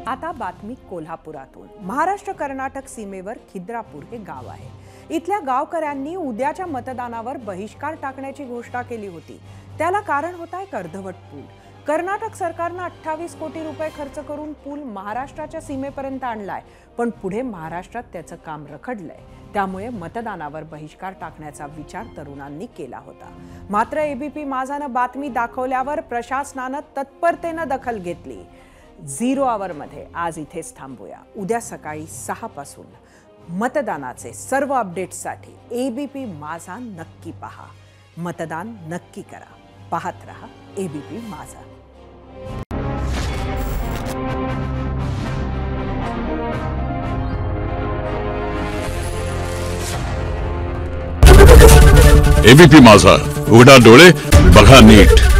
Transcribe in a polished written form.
आता बातमी कोल्हापुरातून। महाराष्ट्र कर्नाटक सीमेवर खिद्रापूर हे गाव आहे। इथल्या गावकऱ्यांनी उद्याच्या मतदानावर बहिष्कार टाकण्याची घोषणा केली होती। त्याला कारण होता एक अर्धवट पूल। कर्नाटक सरकारने 28 कोटी रुपये खर्च करून पूल महाराष्ट्राच्या सीमेपर्यंत आणलाय, पण पुढे महाराष्ट्रात त्याचं काम रखडलंय। त्यामुळे मतदानावर बहिष्कार टाकण्याचा विचार तरुणांनी केला होता। मात्र एबीपी माझानं बातमी दाखवल्यावर प्रशासनानं तत्परतेनं दखल घेतली। 0 आवरमध्ये आज इथेच थांबूया। उद्या सकाळी 6 पासून मतदानाचे सर्व अपडेट्ससाठी एबीपी माझा नक्की पहा। मतदान नक्की करा। पाहत रहा एबीपी माझा। एबीपी माझा, उघडा डोळे बघा नीट।